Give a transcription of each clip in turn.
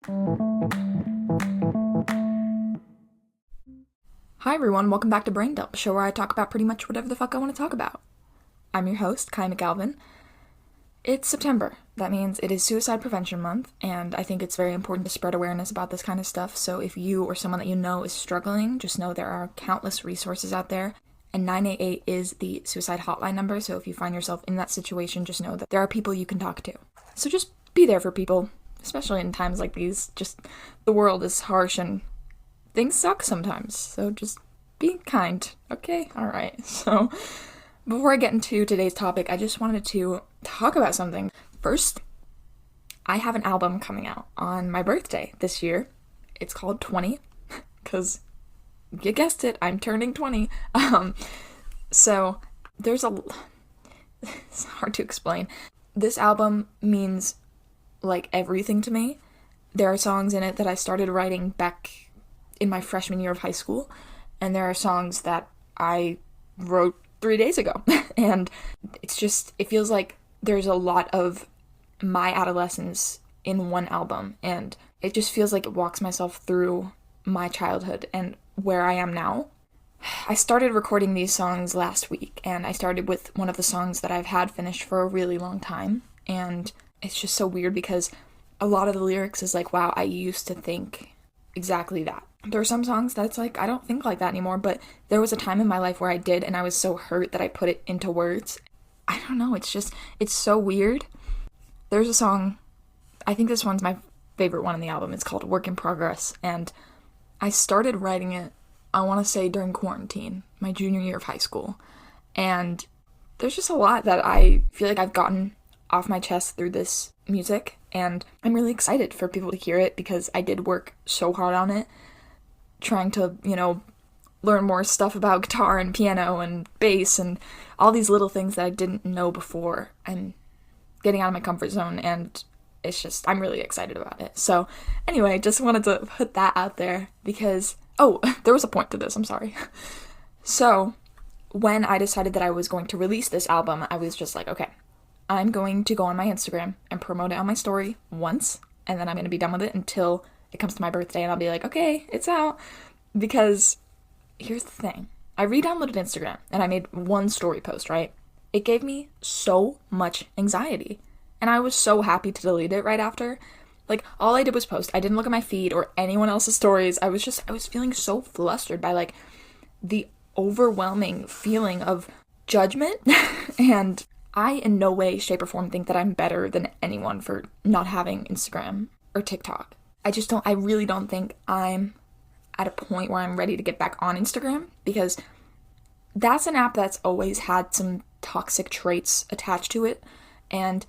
Hi everyone, welcome back to Brain Dump, a show where I talk about pretty much whatever the fuck I want to talk about. I'm your host, Kai McAlvin. It's September. That means it is Suicide Prevention Month, and I think it's very important to spread awareness about this kind of stuff, so if you or someone that you know is struggling, just know there are countless resources out there, and 988 is the suicide hotline number, so if you find yourself in that situation, just know that there are people you can talk to. So just be there for people, especially in times like these. Just, the world is harsh and things suck sometimes, so just be kind, okay? Alright, so before I get into today's topic, I just wanted to talk about something. First, I have an album coming out on my birthday this year. It's called 20, because you guessed it, I'm turning 20. So there's it's hard to explain. This album means like everything to me. There are songs in it that I started writing back in my freshman year of high school, and there are songs that I wrote 3 days ago. And it feels like there's a lot of my adolescence in one album, and it just feels like it walks myself through my childhood and where I am now. I started recording these songs last week, and I started with one of the songs that I've had finished for a really long time, and it's just so weird because a lot of the lyrics is like, wow, I used to think exactly that. There are some songs that it's like, I don't think like that anymore, but there was a time in my life where I did, and I was so hurt that I put it into words. I don't know, it's so weird. There's a song, I think this one's my favorite one on the album, it's called Work in Progress, and I started writing it, I want to say during quarantine, my junior year of high school, and there's just a lot that I feel like I've gotten off my chest through this music, and I'm really excited for people to hear it because I did work so hard on it, trying to, learn more stuff about guitar and piano and bass and all these little things that I didn't know before. I'm getting out of my comfort zone, and I'm really excited about it. So anyway, just wanted to put that out there because, there was a point to this, I'm sorry. So when I decided that I was going to release this album, I was just like, okay, I'm going to go on my Instagram and promote it on my story once, and then I'm going to be done with it until it comes to my birthday, and I'll be like, okay, it's out. Because here's the thing. I re-downloaded Instagram, and I made one story post, right? It gave me so much anxiety, and I was so happy to delete it right after. Like, all I did was post. I didn't look at my feed or anyone else's stories. I was feeling so flustered by, like, the overwhelming feeling of judgment, and I in no way, shape, or form think that I'm better than anyone for not having Instagram or TikTok. I really don't think I'm at a point where I'm ready to get back on Instagram, because that's an app that's always had some toxic traits attached to it, and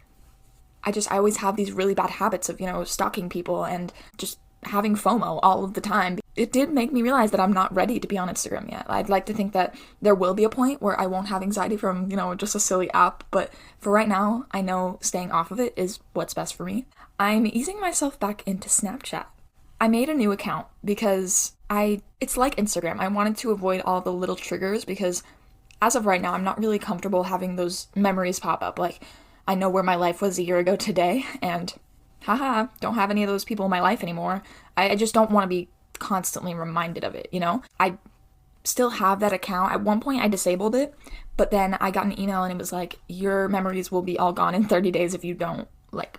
I always have these really bad habits of, stalking people and just having FOMO all of the time. It did make me realize that I'm not ready to be on Instagram yet. I'd like to think that there will be a point where I won't have anxiety from, just a silly app, but for right now, I know staying off of it is what's best for me. I'm easing myself back into Snapchat. I made a new account because it's like Instagram. I wanted to avoid all the little triggers because as of right now, I'm not really comfortable having those memories pop up. Like, I know where my life was a year ago today, and don't have any of those people in my life anymore. I just don't want to be constantly reminded of it, I still have that account. At one point I disabled it, but then I got an email and it was like, your memories will be all gone in 30 days if you don't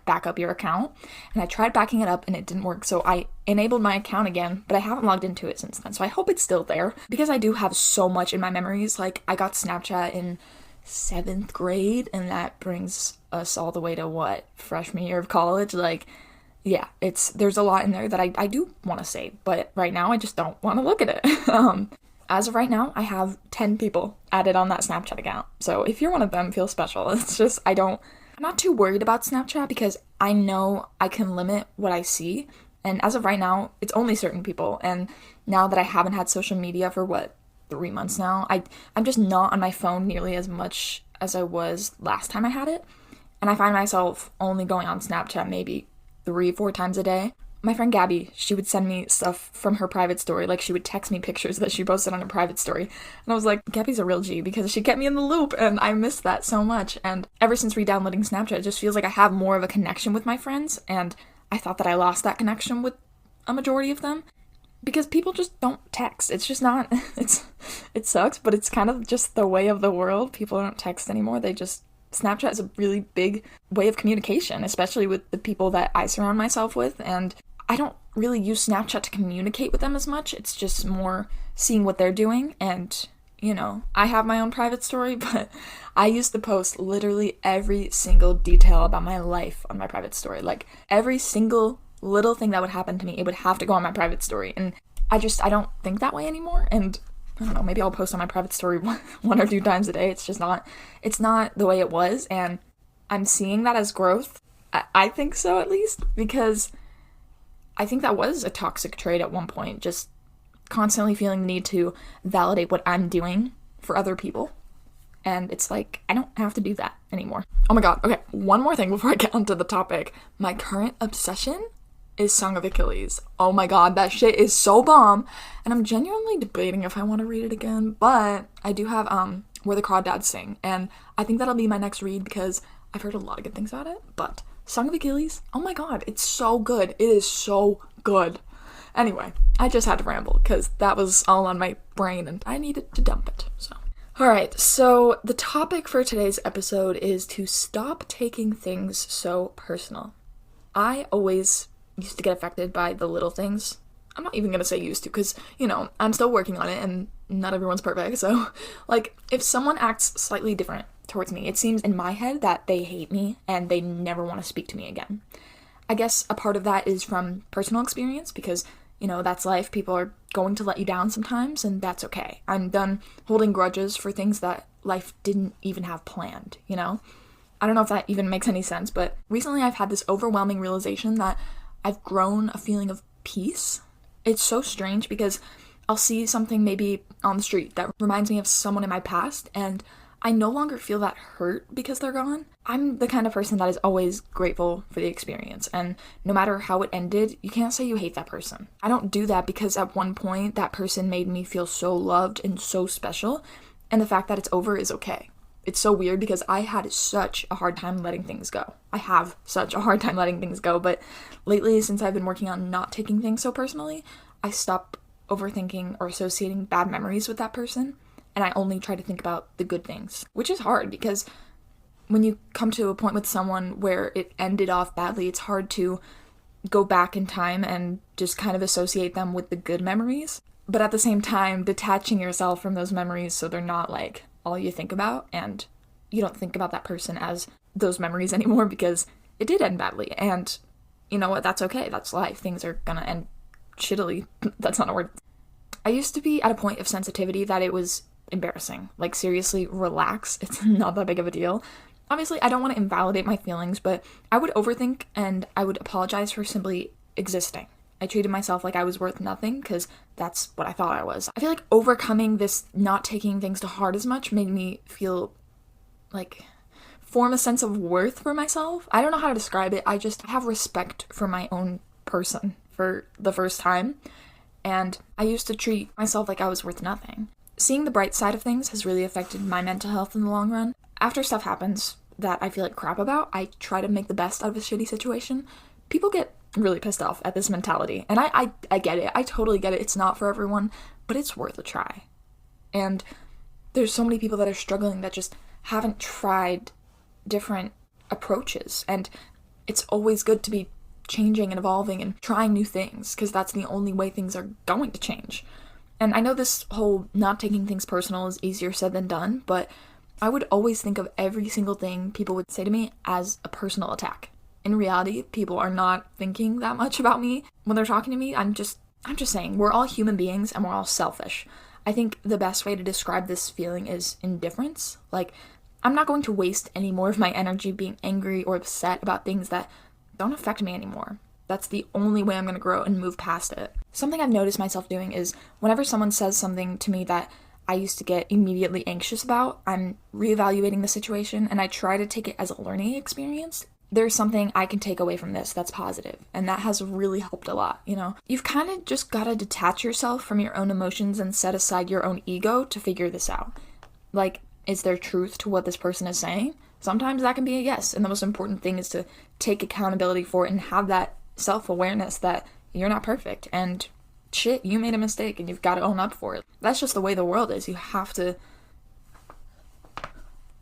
back up your account. And I tried backing it up and it didn't work, so I enabled my account again, but I haven't logged into it since then, so I hope it's still there because I do have so much in my memories. Like, I got Snapchat in 7th grade, and that brings us all the way to freshman year of college. There's a lot in there that I do want to say, but right now I just don't want to look at it. As of right now, I have 10 people added on that Snapchat account, so if you're one of them, feel special. It's just, I'm not too worried about Snapchat because I know I can limit what I see, and as of right now, it's only certain people, and now that I haven't had social media for 3 months now, I'm just not on my phone nearly as much as I was last time I had it, and I find myself only going on Snapchat maybe 3-4 times a day. My friend Gabby, she would send me stuff from her private story, she would text me pictures that she posted on her private story, and I was like, Gabby's a real G, because she kept me in the loop, and I missed that so much, and ever since re-downloading Snapchat, it just feels like I have more of a connection with my friends, and I thought that I lost that connection with a majority of them because people just don't text. It's just not, it sucks, but it's kind of just the way of the world. People don't text anymore. Snapchat is a really big way of communication, especially with the people that I surround myself with, and I don't really use Snapchat to communicate with them as much. It's just more seeing what they're doing, and, I have my own private story, but I used to post literally every single detail about my life on my private story. Like, every single little thing that would happen to me, it would have to go on my private story, and I don't think that way anymore, and I don't know, maybe I'll post on my private story one or two times a day. It's not the way it was, and I'm seeing that as growth. I think so, at least, because I think that was a toxic trait at one point, just constantly feeling the need to validate what I'm doing for other people. And it's like, I don't have to do that anymore. Oh my god, okay, one more thing before I get onto the topic. My current obsession is Song of Achilles. Oh my god, that shit is so bomb, and I'm genuinely debating if I want to read it again, but I do have Where the Crawdads Sing, and I think that'll be my next read because I've heard a lot of good things about it. But Song of Achilles, oh my god, it's so good. It is so good. Anyway, I just had to ramble because that was all on my brain and I needed to dump it. So alright, so the topic for today's episode is to stop taking things so personal. I always used to get affected by the little things. I'm not even gonna say used to, because, I'm still working on it and not everyone's perfect, so, like, if someone acts slightly different towards me, it seems in my head that they hate me and they never want to speak to me again. I guess a part of that is from personal experience, because, that's life. People are going to let you down sometimes, and that's okay. I'm done holding grudges for things that life didn't even have planned, I don't know if that even makes any sense, but recently I've had this overwhelming realization that I've grown a feeling of peace. It's so strange because I'll see something maybe on the street that reminds me of someone in my past, and I no longer feel that hurt because they're gone. I'm the kind of person that is always grateful for the experience, and no matter how it ended, you can't say you hate that person. I don't do that because at one point that person made me feel so loved and so special, and the fact that it's over is okay. It's so weird because I had such a hard time letting things go. I have such a hard time letting things go, but lately, since I've been working on not taking things so personally, I stop overthinking or associating bad memories with that person, and I only try to think about the good things, which is hard because when you come to a point with someone where it ended off badly, it's hard to go back in time and just kind of associate them with the good memories, but at the same time, detaching yourself from those memories so they're not, like, all you think about, and you don't think about that person as those memories anymore because it did end badly, and you know what, that's okay, that's life, things are gonna end shittily. That's not a word. I used to be at a point of sensitivity that it was embarrassing. Like, seriously, relax, it's not that big of a deal. Obviously, I don't want to invalidate my feelings, but I would overthink and I would apologize for simply existing. I treated myself like I was worth nothing because that's what I thought I was. I feel like overcoming this not taking things to heart as much made me feel like form a sense of worth for myself. I don't know how to describe it. I just have respect for my own person for the first time. And I used to treat myself like I was worth nothing. Seeing the bright side of things has really affected my mental health in the long run. After stuff happens that I feel like crap about, I try to make the best out of a shitty situation. People get really pissed off at this mentality, and I get it. I totally get it. It's not for everyone, but it's worth a try. And there's so many people that are struggling that just haven't tried different approaches, and it's always good to be changing and evolving and trying new things, because that's the only way things are going to change. And I know this whole not taking things personal is easier said than done, but I would always think of every single thing people would say to me as a personal attack. In reality, people are not thinking that much about me when they're talking to me. I'm just saying, we're all human beings and we're all selfish. I think the best way to describe this feeling is indifference. Like, I'm not going to waste any more of my energy being angry or upset about things that don't affect me anymore. That's the only way I'm going to grow and move past it. Something I've noticed myself doing is whenever someone says something to me that I used to get immediately anxious about, I'm reevaluating the situation and I try to take it as a learning experience. There's something I can take away from this that's positive, and that has really helped a lot, you know? You've kind of just got to detach yourself from your own emotions and set aside your own ego to figure this out. Like, is there truth to what this person is saying? Sometimes that can be a yes, and the most important thing is to take accountability for it and have that self-awareness that you're not perfect and shit, you made a mistake and you've got to own up for it. That's just the way the world is. You have to...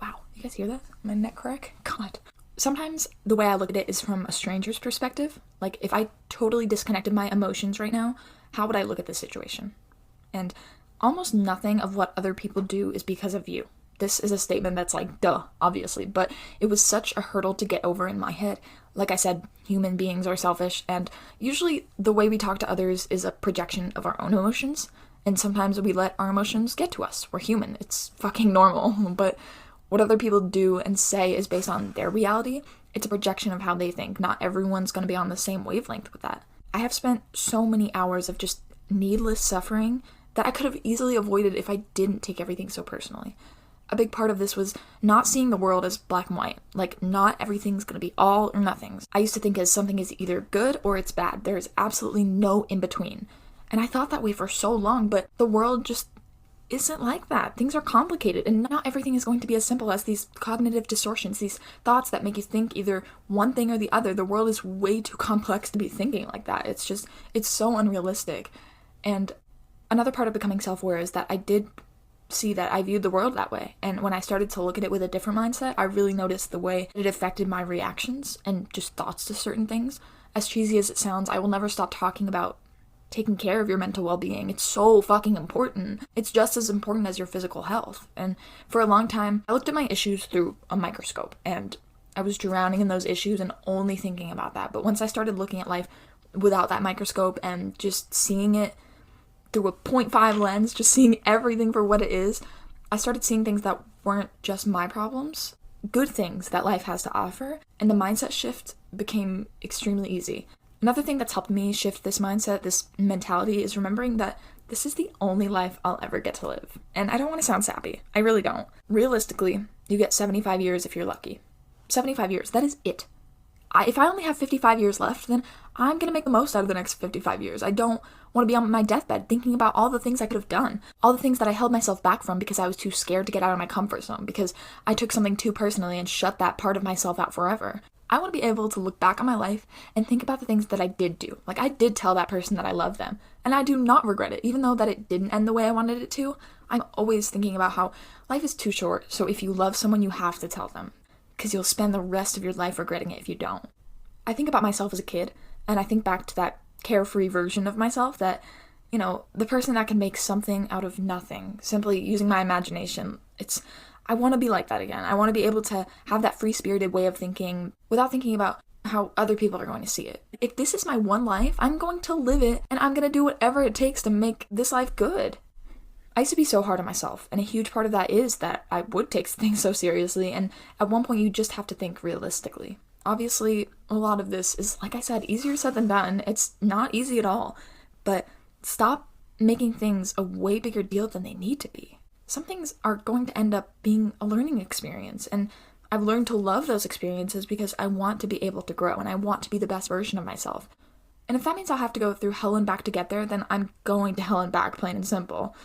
Wow, you guys hear that? My neck crack? God. Sometimes the way I look at it is from a stranger's perspective. Like, if I totally disconnected my emotions right now, how would I look at this situation? And almost nothing of what other people do is because of you. This is a statement that's like, duh, obviously, but it was such a hurdle to get over in my head. Like I said, human beings are selfish, and usually the way we talk to others is a projection of our own emotions, and sometimes we let our emotions get to us. We're human. It's fucking normal, but what other people do and say is based on their reality. It's a projection of how they think. Not everyone's going to be on the same wavelength with that. I have spent so many hours of just needless suffering that I could have easily avoided if I didn't take everything so personally. A big part of this was not seeing the world as black and white. Like, not everything's going to be all or nothing. I used to think as something is either good or it's bad. There is absolutely no in between. And I thought that way for so long, but the world just isn't like that. Things are complicated, and not everything is going to be as simple as these cognitive distortions, these thoughts that make you think either one thing or the other. The world is way too complex to be thinking like that. It's so unrealistic. And another part of becoming self-aware is that I did see that I viewed the world that way. And when I started to look at it with a different mindset, I really noticed the way it affected my reactions and just thoughts to certain things. As cheesy as it sounds, I will never stop talking about taking care of your mental well-being. It's so fucking important. It's just as important as your physical health. And for a long time, I looked at my issues through a microscope, and I was drowning in those issues and only thinking about that. But once I started looking at life without that microscope and just seeing it through a 0.5 lens, just seeing everything for what it is, I started seeing things that weren't just my problems, good things that life has to offer, and the mindset shift became extremely easy. Another thing that's helped me shift this mindset, this mentality, is remembering that this is the only life I'll ever get to live. And I don't want to sound sappy. I really don't. Realistically, you get 75 years if you're lucky. 75 years, that is it. If I only have 55 years left, then I'm going to make the most out of the next 55 years. I don't want to be on my deathbed thinking about all the things I could have done, all the things that I held myself back from because I was too scared to get out of my comfort zone, because I took something too personally and shut that part of myself out forever. I want to be able to look back on my life and think about the things that I did do. Like, I did tell that person that I love them, and I do not regret it. Even though that it didn't end the way I wanted it to, I'm always thinking about how life is too short, so if you love someone, you have to tell them, because you'll spend the rest of your life regretting it if you don't. I think about myself as a kid, and I think back to that carefree version of myself that, you know, the person that can make something out of nothing, simply using my imagination. I want to be like that again. I want to be able to have that free-spirited way of thinking without thinking about how other people are going to see it. If this is my one life, I'm going to live it, and I'm going to do whatever it takes to make this life good. I used to be so hard on myself, and a huge part of that is that I would take things so seriously, and at one point you just have to think realistically. Obviously, a lot of this is, like I said, easier said than done. It's not easy at all, but stop making things a way bigger deal than they need to be. Some things are going to end up being a learning experience, and I've learned to love those experiences because I want to be able to grow, and I want to be the best version of myself. And if that means I'll have to go through hell and back to get there, then I'm going to hell and back, plain and simple.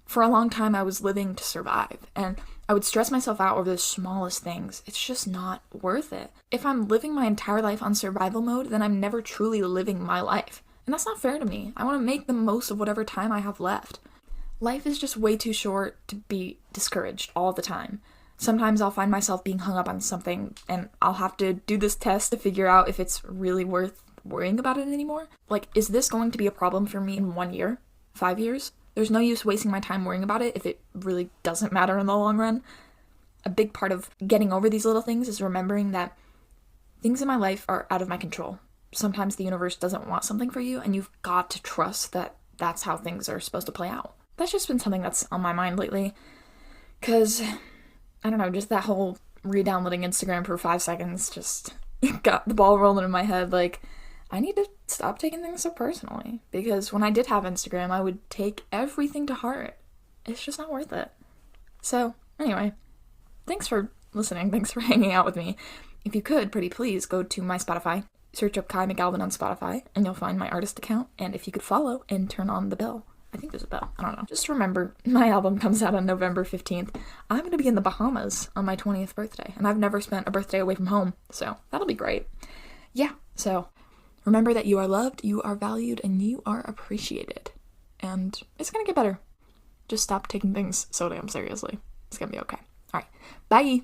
For a long time, I was living to survive, and I would stress myself out over the smallest things. It's just not worth it. If I'm living my entire life on survival mode, then I'm never truly living my life. And that's not fair to me. I want to make the most of whatever time I have left. Life is just way too short to be discouraged all the time. Sometimes I'll find myself being hung up on something, and I'll have to do this test to figure out if it's really worth worrying about it anymore. Like, is this going to be a problem for me in 1 year? 5 years? There's no use wasting my time worrying about it if it really doesn't matter in the long run. A big part of getting over these little things is remembering that things in my life are out of my control. Sometimes the universe doesn't want something for you, and you've got to trust that that's how things are supposed to play out. That's just been something that's on my mind lately, because, I don't know, just that whole re-downloading Instagram for 5 seconds just got the ball rolling in my head. Like, I need to stop taking things so personally, because when I did have Instagram, I would take everything to heart. It's just not worth it. So, anyway, thanks for listening. Thanks for hanging out with me. If you could, pretty please, go to my Spotify, search up Kai McGalvin on Spotify, and you'll find my artist account, and if you could follow and turn on the bell. I think there's a bell. I don't know. Just remember, my album comes out on November 15th. I'm going to be in the Bahamas on my 20th birthday, and I've never spent a birthday away from home, so that'll be great. Yeah, so Remember that you are loved, you are valued, and you are appreciated. And it's gonna get better. Just stop taking things so damn seriously. It's gonna be okay. All right. Bye.